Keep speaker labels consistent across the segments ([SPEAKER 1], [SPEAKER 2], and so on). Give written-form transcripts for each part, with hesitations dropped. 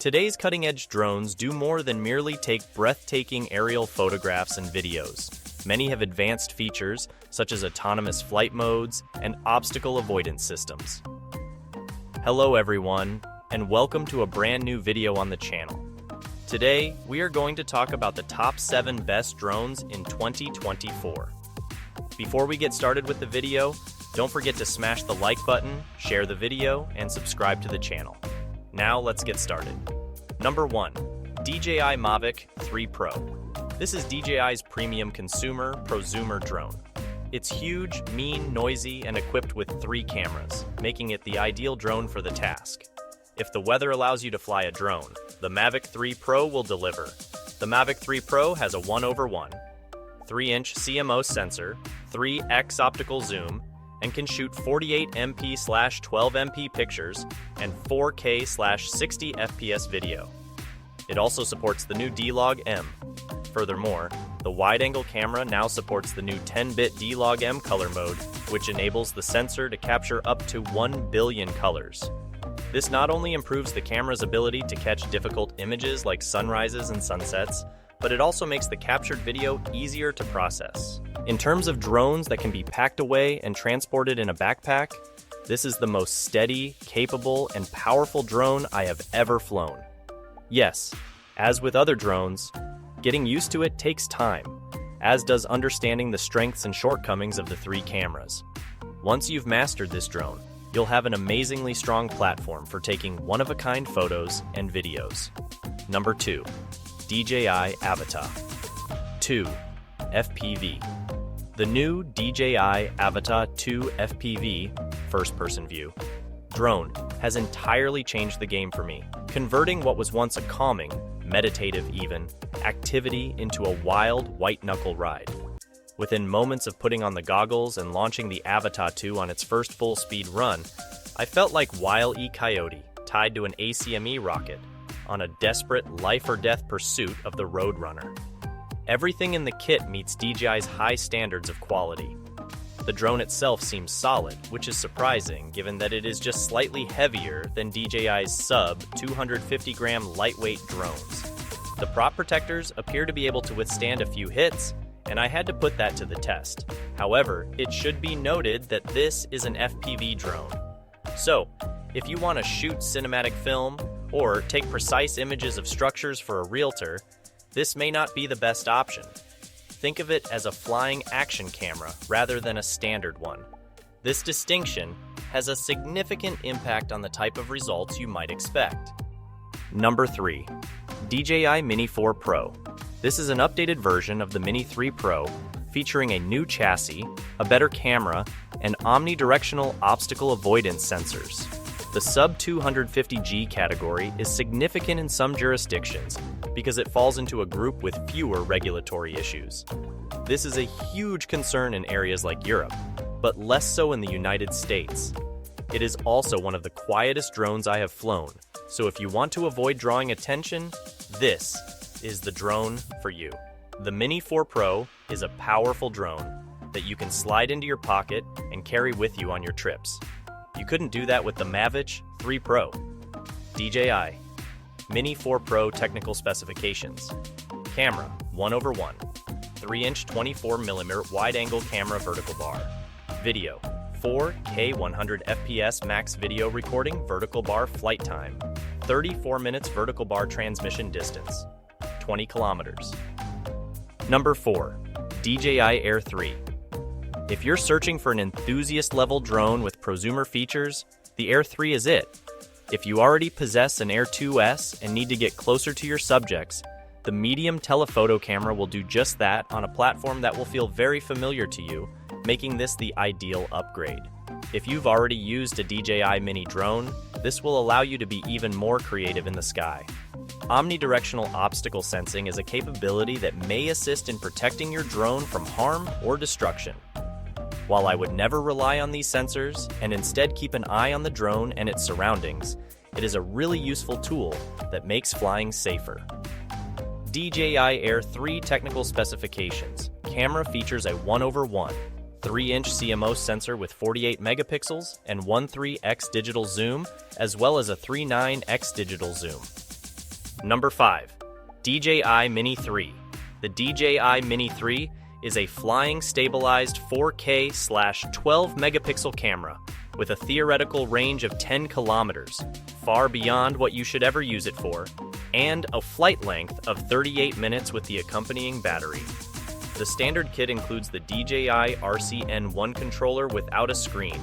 [SPEAKER 1] Today's cutting-edge drones do more than merely take breathtaking aerial photographs and videos. Many have advanced features, such as autonomous flight modes and obstacle avoidance systems. Hello everyone, and welcome to a brand new video on the channel. Today, we are going to talk about the top 7 best drones in 2024. Before we get started with the video, don't forget to smash the like button, share the video, and subscribe to the channel. Now let's get started. Number 1. DJI Mavic 3 Pro. This is DJI's premium consumer prosumer drone. It's huge, mean, noisy, and equipped with 3 cameras, making it the ideal drone for the task. If the weather allows you to fly a drone, the Mavic 3 Pro will deliver. The Mavic 3 Pro has a 1/1, 3-inch CMOS sensor, 3x optical zoom, and can shoot 48MP/12MP pictures and 4K/60 FPS video. It also supports the new D-Log-M. Furthermore, the wide-angle camera now supports the new 10-bit D-Log-M color mode, which enables the sensor to capture up to 1 billion colors. This not only improves the camera's ability to catch difficult images like sunrises and sunsets, but it also makes the captured video easier to process. In terms of drones that can be packed away and transported in a backpack, this is the most steady, capable, and powerful drone I have ever flown. Yes, as with other drones, getting used to it takes time, as does understanding the strengths and shortcomings of the 3 cameras. Once you've mastered this drone, you'll have an amazingly strong platform for taking one-of-a-kind photos and videos. Number 2. DJI Avata 2 FPV. The new DJI Avata 2 FPV, first-person view, drone has entirely changed the game for me, converting what was once a calming, meditative even, activity into a wild white-knuckle ride. Within moments of putting on the goggles and launching the Avata 2 on its first full-speed run, I felt like Wile E. Coyote tied to an ACME rocket on a desperate life-or-death pursuit of the Roadrunner. Everything in the kit meets DJI's high standards of quality. The drone itself seems solid, which is surprising given that it is just slightly heavier than DJI's sub-250-gram lightweight drones. The prop protectors appear to be able to withstand a few hits, and I had to put that to the test. However, it should be noted that this is an FPV drone. So, if you want to shoot cinematic film or take precise images of structures for a realtor, this may not be the best option. Think of it as a flying action camera rather than a standard one. This distinction has a significant impact on the type of results you might expect. Number 3. DJI Mini 4 Pro. This is an updated version of the Mini 3 Pro, featuring a new chassis, a better camera, and omnidirectional obstacle avoidance sensors. The sub-250G category is significant in some jurisdictions because it falls into a group with fewer regulatory issues. This is a huge concern in areas like Europe, but less so in the United States. It is also one of the quietest drones I have flown, so if you want to avoid drawing attention, this is the drone for you. The Mini 4 Pro is a powerful drone that you can slide into your pocket and carry with you on your trips. You couldn't do that with the Mavic 3 Pro. DJI Mini 4 Pro technical specifications. Camera 1/1, 3-inch 24mm wide-angle camera vertical bar. Video 4K 100 FPS max video recording vertical bar flight time. 34 minutes vertical bar transmission distance. 20 kilometers. Number 4. DJI Air 3. If you're searching for an enthusiast-level drone with prosumer features, the Air 3 is it. If you already possess an Air 2S and need to get closer to your subjects, the medium telephoto camera will do just that on a platform that will feel very familiar to you, making this the ideal upgrade. If you've already used a DJI Mini drone, this will allow you to be even more creative in the sky. Omnidirectional obstacle sensing is a capability that may assist in protecting your drone from harm or destruction. While I would never rely on these sensors and instead keep an eye on the drone and its surroundings, it is a really useful tool that makes flying safer. DJI Air 3 technical specifications. Camera features a 1/1, 3-inch CMOS sensor with 48 megapixels and 1.3x digital zoom, as well as a 3.9x digital zoom. Number 5. DJI Mini 3. The DJI Mini 3 is a flying stabilized 4K/12 megapixel camera with a theoretical range of 10 kilometers, far beyond what you should ever use it for, and a flight length of 38 minutes with the accompanying battery. The standard kit includes the DJI RCN1 controller without a screen.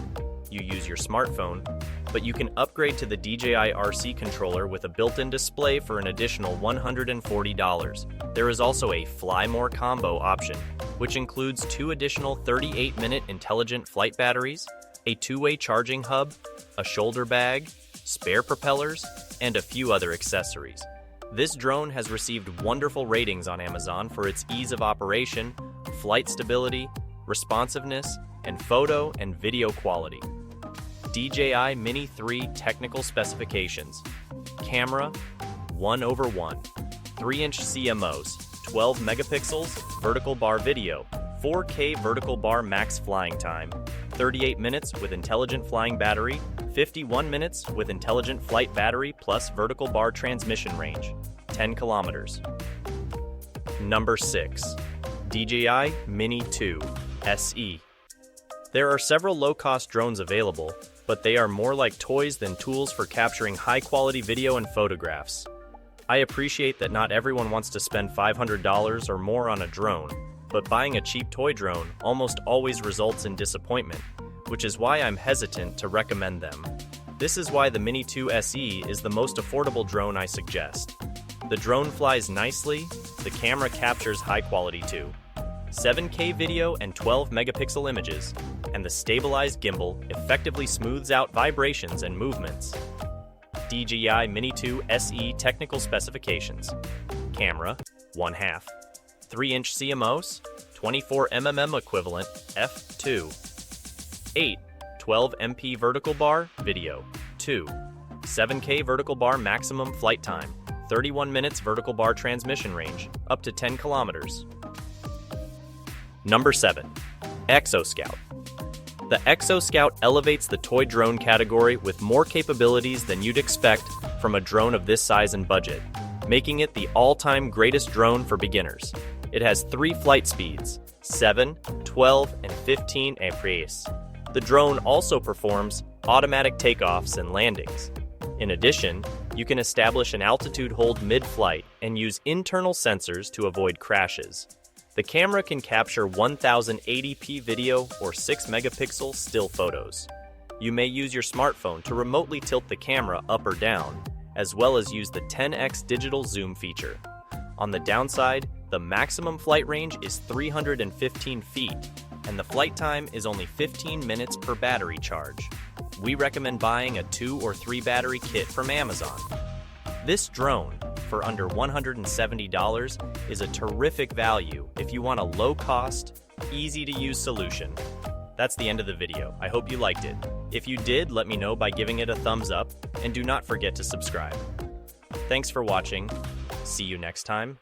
[SPEAKER 1] You use your smartphone, but you can upgrade to the DJI RC controller with a built-in display for an additional $140. There is also a Fly More combo option, which includes 2 additional 38-minute intelligent flight batteries, a 2-way charging hub, a shoulder bag, spare propellers, and a few other accessories. This drone has received wonderful ratings on Amazon for its ease of operation, flight stability, responsiveness, and photo and video quality. DJI Mini 3 technical specifications. Camera, 1/1. 3-inch CMOs, 12 megapixels, vertical bar video, 4K vertical bar max flying time, 38 minutes with intelligent flying battery, 51 minutes with intelligent flight battery plus vertical bar transmission range, 10 kilometers. Number 6. DJI Mini 2 SE. There are several low-cost drones available, but they are more like toys than tools for capturing high-quality video and photographs. I appreciate that not everyone wants to spend $500 or more on a drone, but buying a cheap toy drone almost always results in disappointment, which is why I'm hesitant to recommend them. This is why the Mini 2 SE is the most affordable drone I suggest. The drone flies nicely, the camera captures high quality too, 7K video and 12 megapixel images, and the stabilized gimbal effectively smooths out vibrations and movements. DJI Mini 2 SE technical specifications. Camera, 1/2. 3-inch CMOs, 24mm equivalent, f2. 8, 12 MP vertical bar, video, 2. 7K vertical bar maximum flight time, 31 minutes vertical bar transmission range, up to 10 kilometers. Number 7. Exoscout. The Exoscout elevates the toy drone category with more capabilities than you'd expect from a drone of this size and budget, making it the all-time greatest drone for beginners. It has 3 flight speeds, 7, 12, and 15 APS. The drone also performs automatic takeoffs and landings. In addition, you can establish an altitude hold mid-flight and use internal sensors to avoid crashes. The camera can capture 1080p video or 6 megapixel still photos. You may use your smartphone to remotely tilt the camera up or down, as well as use the 10x digital zoom feature. On the downside, the maximum flight range is 315 feet, and the flight time is only 15 minutes per battery charge. We recommend buying a 2 or 3 battery kit from Amazon. This drone, for under $170, is a terrific value if you want a low-cost, easy-to-use solution. That's the end of the video. I hope you liked it. If you did, let me know by giving it a thumbs up, and do not forget to subscribe. Thanks for watching. See you next time.